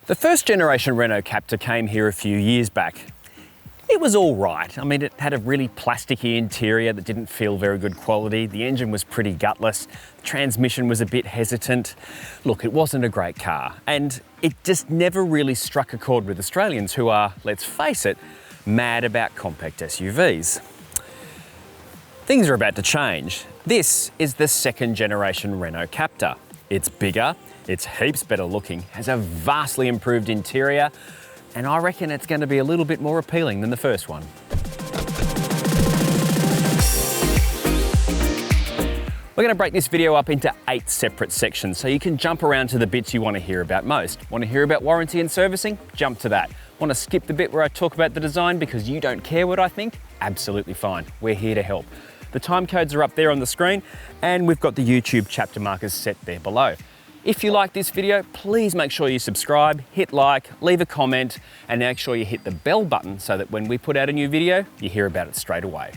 The first generation Renault Captur came here a few years back. It was all right. I mean, it had a really plasticky interior that didn't feel very good quality. The engine was pretty gutless. The transmission was a bit hesitant. Look, it wasn't a great car, and it just never really struck a chord with Australians who are, let's face it, mad about compact SUVs. Things are about to change. This is the second generation Renault Captur. It's bigger, it's heaps better looking, has a vastly improved interior, and I reckon it's going to be a little bit more appealing than the first one. We're going to break this video up into 8 separate sections so you can jump around to the bits you want to hear about most. Want to hear about warranty and servicing? Jump to that. Want to skip the bit where I talk about the design because you don't care what I think? Absolutely fine. We're here to help. The time codes are up there on the screen, and we've got the YouTube chapter markers set there below. If you like this video, please make sure you subscribe, hit like, leave a comment, and make sure you hit the bell button so that when we put out a new video, you hear about it straight away.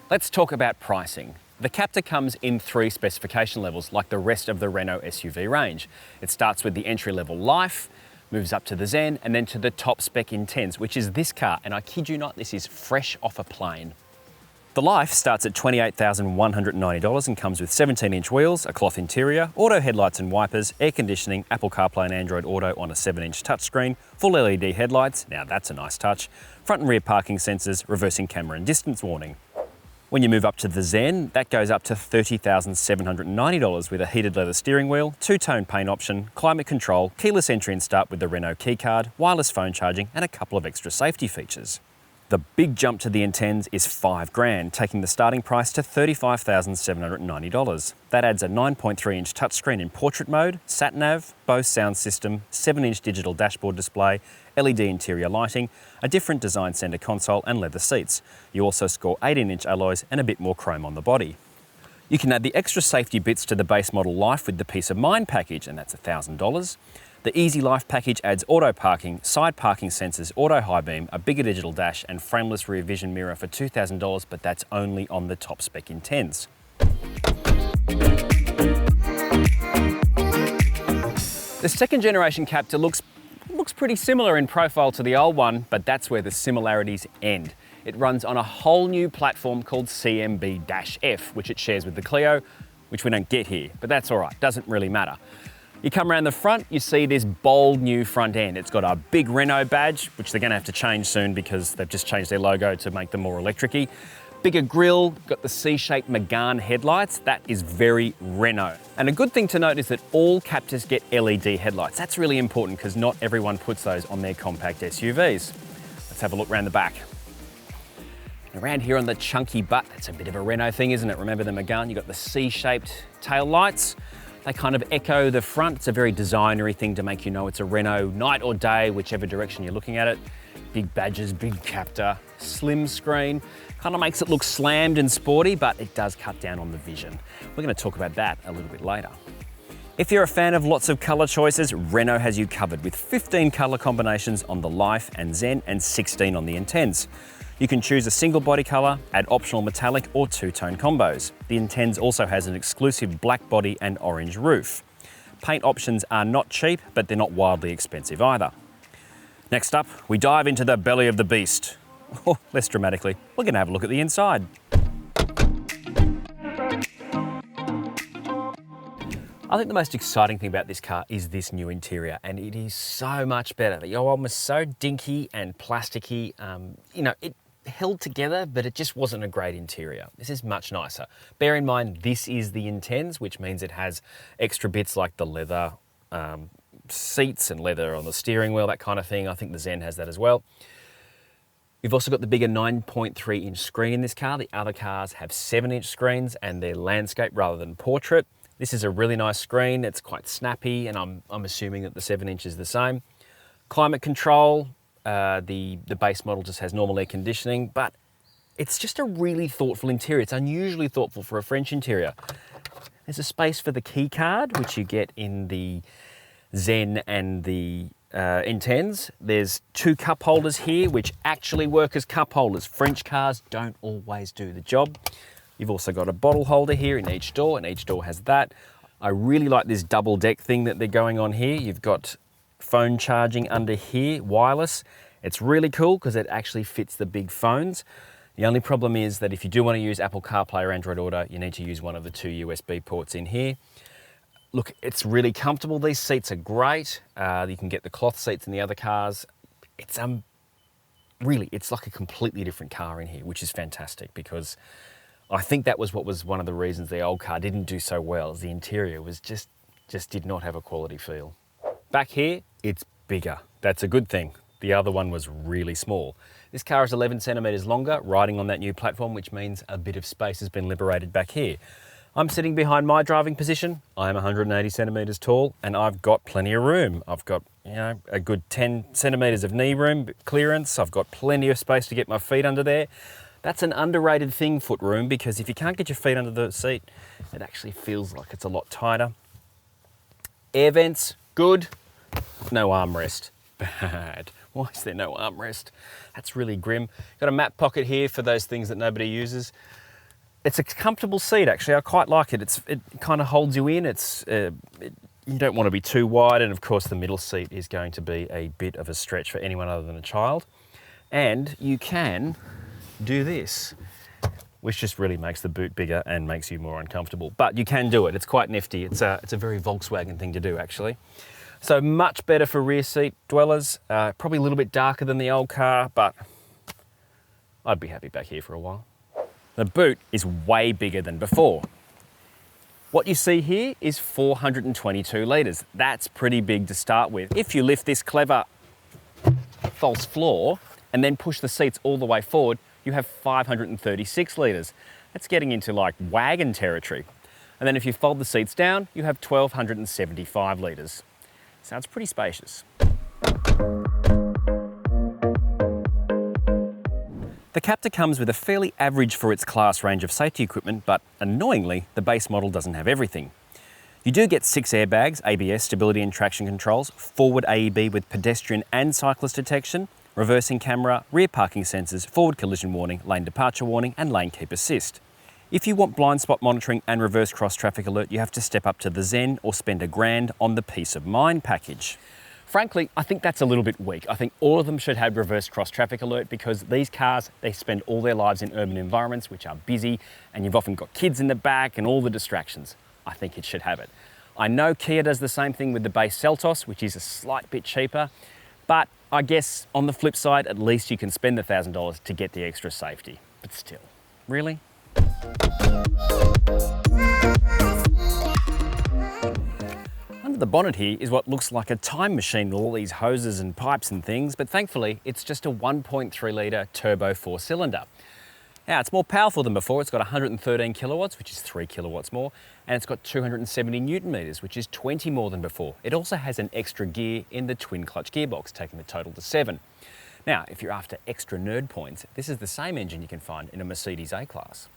Let's talk about pricing. The Captur comes in 3 specification levels, like the rest of the Renault SUV range. It starts with the entry-level Life, moves up to the Zen, and then to the top spec Intense, which is this car, and I kid you not, this is fresh off a plane. The Life starts at $28,190 and comes with 17-inch wheels, a cloth interior, auto headlights and wipers, air conditioning, Apple CarPlay and Android Auto on a 7-inch touchscreen, full LED headlights, now that's a nice touch, front and rear parking sensors, reversing camera and distance warning. When you move up to the Zen, that goes up to $30,790 with a heated leather steering wheel, 2-tone paint option, climate control, keyless entry and start with the Renault keycard, wireless phone charging, and a couple of extra safety features. The big jump to the Intense is $5,000, taking the starting price to $35,790. That adds a 9.3-inch touchscreen in portrait mode, sat-nav, Bose sound system, 7-inch digital dashboard display, LED interior lighting, a different design centre console and leather seats. You also score 18-inch alloys and a bit more chrome on the body. You can add the extra safety bits to the base model Life with the Peace of Mind package, and that's $1,000. The Easy Life package adds auto parking, side parking sensors, auto high beam, a bigger digital dash and frameless rear vision mirror for $2,000, but that's only on the top spec Intense. The second generation Captur looks pretty similar in profile to the old one, but that's where the similarities end. It runs on a whole new platform called CMB-F, which it shares with the Clio, which we don't get here, but that's all right, doesn't really matter. You come around the front, you see this bold new front end. It's got a big Renault badge, which they're gonna have to change soon because they've just changed their logo to make them more electric-y. Bigger grille, got the C-shaped Megane headlights. That is very Renault. And a good thing to note is that all Capturs get LED headlights. That's really important because not everyone puts those on their compact SUVs. Let's have a look around the back. Around here on the chunky butt, that's a bit of a Renault thing, isn't it? Remember the Megane, you've got the C-shaped tail lights. They kind of echo the front. It's a very designery thing to make you know it's a Renault night or day, whichever direction you're looking at it. Big badges, big Captur, slim screen. Kind of makes it look slammed and sporty, but it does cut down on the vision. We're going to talk about that a little bit later. If you're a fan of lots of colour choices, Renault has you covered with 15 colour combinations on the Life and Zen and 16 on the Intense. You can choose a single body colour, add optional metallic or 2-tone combos. The Intense also has an exclusive black body and orange roof. Paint options are not cheap, but they're not wildly expensive either. Next up, we dive into the belly of the beast. Or less dramatically, we're going to have a look at the inside. I think the most exciting thing about this car is this new interior, and it is so much better. The old one was so dinky and plasticky. It held together, but it just wasn't a great interior. This is much nicer. Bear in mind, this is the Intense, which means it has extra bits like the leather seats and leather on the steering wheel, that kind of thing. I think the Zen has that as well. We've also got the bigger 9.3-inch screen in this car. The other cars have 7-inch screens and they're landscape rather than portrait. This is a really nice screen. It's quite snappy, and I'm assuming that the 7-inch is the same. Climate control, the base model just has normal air conditioning, but it's just a really thoughtful interior. It's unusually thoughtful for a French interior. There's a space for the key card, which you get in the Zen and the Intense. There's 2 cup holders here, which actually work as cup holders. French cars don't always do the job. You've also got a bottle holder here in each door, and each door has that. I really like this double deck thing that they're going on here. You've got phone charging under here, wireless. It's really cool because it actually fits the big phones. The only problem is that if you do want to use Apple CarPlay or Android Auto, you need to use one of the 2 USB ports in here. Look, it's really comfortable. These seats are great. You can get the cloth seats in the other cars. It's really, it's like a completely different car in here, which is fantastic because I think that was what was one of the reasons the old car didn't do so well, is the interior was just did not have a quality feel. Back here, it's bigger. That's a good thing. The other one was really small. This car is 11 centimeters longer, riding on that new platform, which means a bit of space has been liberated back here. I'm sitting behind my driving position. I'm 180 centimeters tall and I've got plenty of room. I've got, a good 10 centimeters of knee room clearance. I've got plenty of space to get my feet under there. That's an underrated thing, foot room, because if you can't get your feet under the seat, it actually feels like it's a lot tighter. Air vents, good. No armrest, bad. Why is there no armrest? That's really grim. Got a map pocket here for those things that nobody uses. It's a comfortable seat, actually. I quite like it. It kind of holds you in. You don't want to be too wide, and of course the middle seat is going to be a bit of a stretch for anyone other than a child. And you can do this, which just really makes the boot bigger and makes you more uncomfortable. But you can do it. It's quite nifty. It's a very Volkswagen thing to do, actually. So much better for rear seat dwellers. Probably a little bit darker than the old car, but I'd be happy back here for a while. The boot is way bigger than before. What you see here is 422 litres. That's pretty big to start with. If you lift this clever false floor and then push the seats all the way forward, you have 536 litres. That's getting into like wagon territory. And then if you fold the seats down, you have 1,275 litres. Sounds pretty spacious. The Captur comes with a fairly average for its class range of safety equipment, but annoyingly, the base model doesn't have everything. You do get 6 airbags, ABS, stability and traction controls, forward AEB with pedestrian and cyclist detection, reversing camera, rear parking sensors, forward collision warning, lane departure warning, and lane keep assist. If you want blind spot monitoring and reverse cross traffic alert, you have to step up to the Zen or spend $1,000 on the Peace of Mind package. Frankly, I think that's a little bit weak. I think all of them should have reverse cross traffic alert because these cars, they spend all their lives in urban environments which are busy, and you've often got kids in the back and all the distractions. I think it should have it. I know Kia does the same thing with the base Seltos, which is a slight bit cheaper, but I guess on the flip side, at least you can spend the $1,000 to get the extra safety. But still, really? Under the bonnet here is what looks like a time machine with all these hoses and pipes and things, but thankfully it's just a 1.3 litre turbo 4-cylinder. Now it's more powerful than before. It's got 113 kilowatts, which is 3 kilowatts more, and it's got 270 newton meters, which is 20 more than before. It also has an extra gear in the twin clutch gearbox, taking the total to 7. Now, if you're after extra nerd points, this is the same engine you can find in a Mercedes A-Class.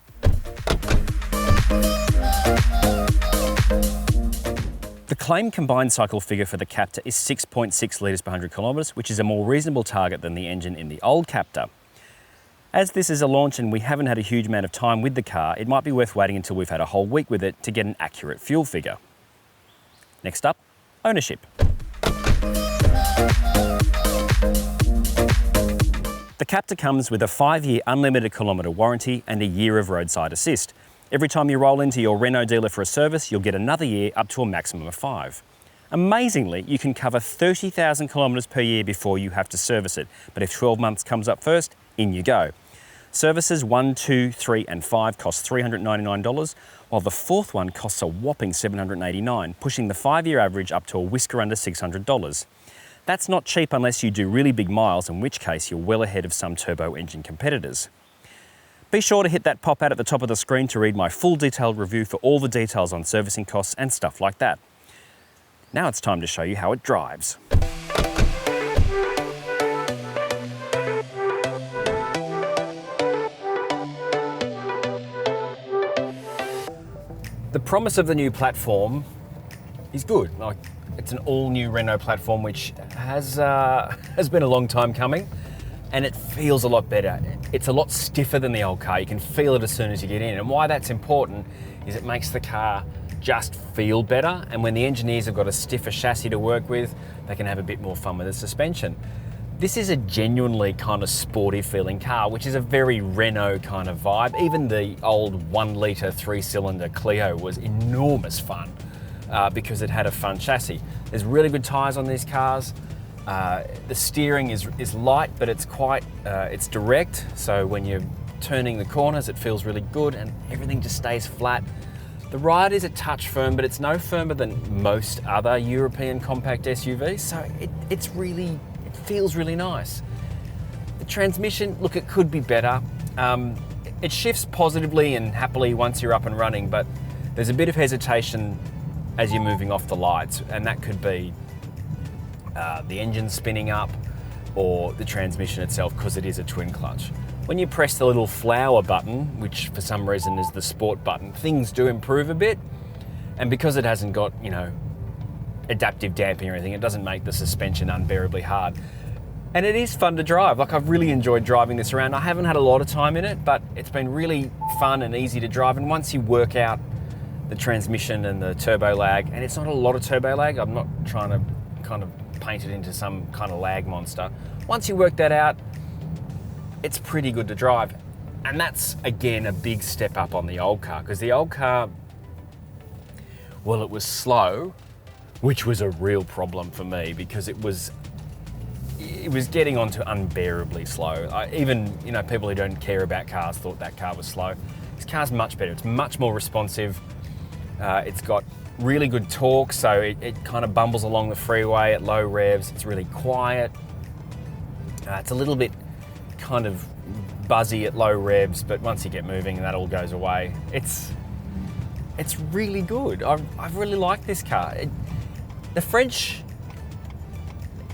The claimed combined cycle figure for the Captur is 6.6 litres per 100 kilometres, which is a more reasonable target than the engine in the old Captur. As this is a launch and we haven't had a huge amount of time with the car, it might be worth waiting until we've had a whole week with it to get an accurate fuel figure. Next up, ownership. The Captur comes with a 5-year unlimited kilometre warranty and a year of roadside assist. Every time you roll into your Renault dealer for a service, you'll get another year up to a maximum of 5. Amazingly, you can cover 30,000 kilometres per year before you have to service it, but if 12 months comes up first, in you go. Services 1, 2, 3 and 5 cost $399, while the 4th one costs a whopping $789, pushing the 5-year average up to a whisker under $600. That's not cheap unless you do really big miles, in which case you're well ahead of some turbo engine competitors. Be sure to hit that pop-out at the top of the screen to read my full detailed review for all the details on servicing costs and stuff like that. Now it's time to show you how it drives. The promise of the new platform is good. It's an all-new Renault platform, which has been a long time coming, and it feels a lot better. It's a lot stiffer than the old car. You can feel it as soon as you get in, and why that's important is it makes the car just feel better. And when the engineers have got a stiffer chassis to work with, they can have a bit more fun with the suspension. This is a genuinely kind of sporty feeling car, which is a very Renault kind of vibe. Even the old 1 litre 3-cylinder Clio was enormous fun because it had a fun chassis. There's really good tyres on these cars. The steering is light, but it's quite, it's direct. So when you're turning the corners, it feels really good and everything just stays flat. The ride is a touch firm, but it's no firmer than most other European compact SUVs. So it feels really nice. The transmission, look, it could be better. It shifts positively and happily once you're up and running, but there's a bit of hesitation as you're moving off the lights, and that could be the engine spinning up or the transmission itself, because it is a twin clutch. When you press the little flower button, which for some reason is the sport button, things do improve a bit. And because it hasn't got, you know, adaptive damping or anything, it doesn't make the suspension unbearably hard. And it is fun to drive. Like, I've really enjoyed driving this around. I haven't had a lot of time in it, but it's been really fun and easy to drive. And once you work out the transmission and the turbo lag, and it's not a lot of turbo lag, I'm not trying to kind of paint it into some kind of lag monster. Once you work that out, it's pretty good to drive. And that's, again, a big step up on the old car, because the old car, well, it was slow, which was a real problem for me because it was getting on to unbearably slow. Even, you know, people who don't care about cars thought that car was slow. This car's much better. It's much more responsive. It's got really good torque, so it kind of bumbles along the freeway at low revs. It's really quiet. It's a little bit kind of buzzy at low revs, but once you get moving, that all goes away. It's really good. I really like this car. The French,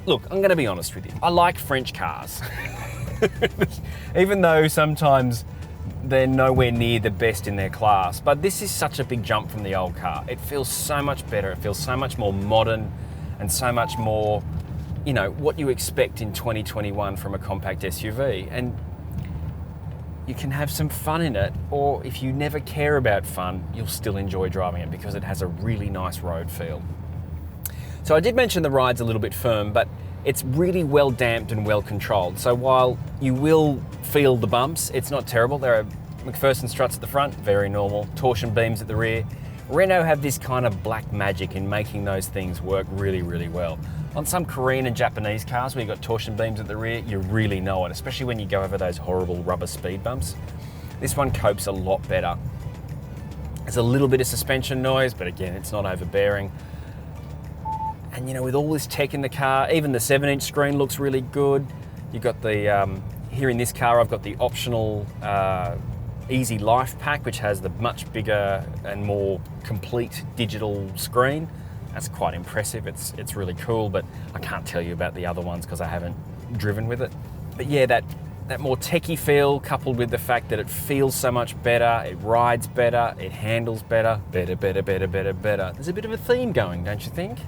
look, I'm going to be honest with you. I like French cars, even though sometimes they're nowhere near the best in their class. But this is such a big jump from the old car. It feels so much better. It feels so much more modern and so much more, you know, what you expect in 2021 from a compact SUV. And you can have some fun in it, or if you never care about fun, you'll still enjoy driving it because it has a really nice road feel. So I did mention the ride's a little bit firm, but it's really well damped and well controlled. So while you will feel the bumps, it's not terrible. There are McPherson struts at the front, very normal, torsion beams at the rear. Renault have this kind of black magic in making those things work really, really well. On some Korean and Japanese cars where you've got torsion beams at the rear, you really know it, especially when you go over those horrible rubber speed bumps. This one copes a lot better. There's a little bit of suspension noise, but again, it's not overbearing. And you know, with all this tech in the car, even the 7-inch screen looks really good. You've got the, here in this car, I've got the optional Easy Life pack, which has the much bigger and more complete digital screen. That's quite impressive. It's really cool, but I can't tell you about the other ones because I haven't driven with it. But yeah, that more techie feel, coupled with the fact that it feels so much better, it rides better, it handles better. There's a bit of a theme going, don't you think?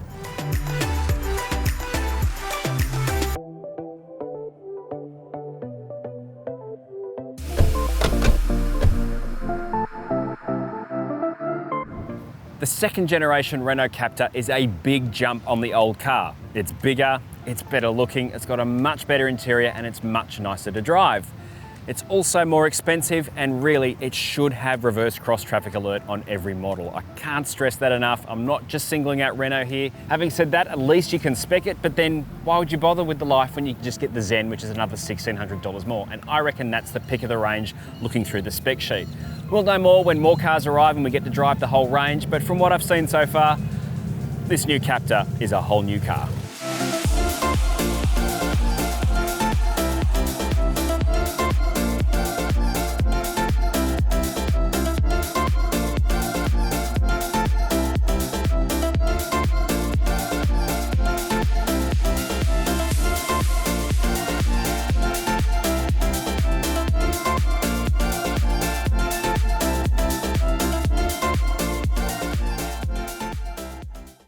The second generation Renault Captur is a big jump on the old car. It's bigger, it's better looking, it's got a much better interior, and it's much nicer to drive. It's also more expensive, and really it should have reverse cross traffic alert on every model. I can't stress that enough. I'm not just singling out Renault here. Having said that, at least you can spec it, but then why would you bother with the Life when you can just get the Zen, which is another $1,600 more? And I reckon that's the pick of the range looking through the spec sheet. We'll know more when more cars arrive and we get to drive the whole range, but from what I've seen so far, this new Captur is a whole new car.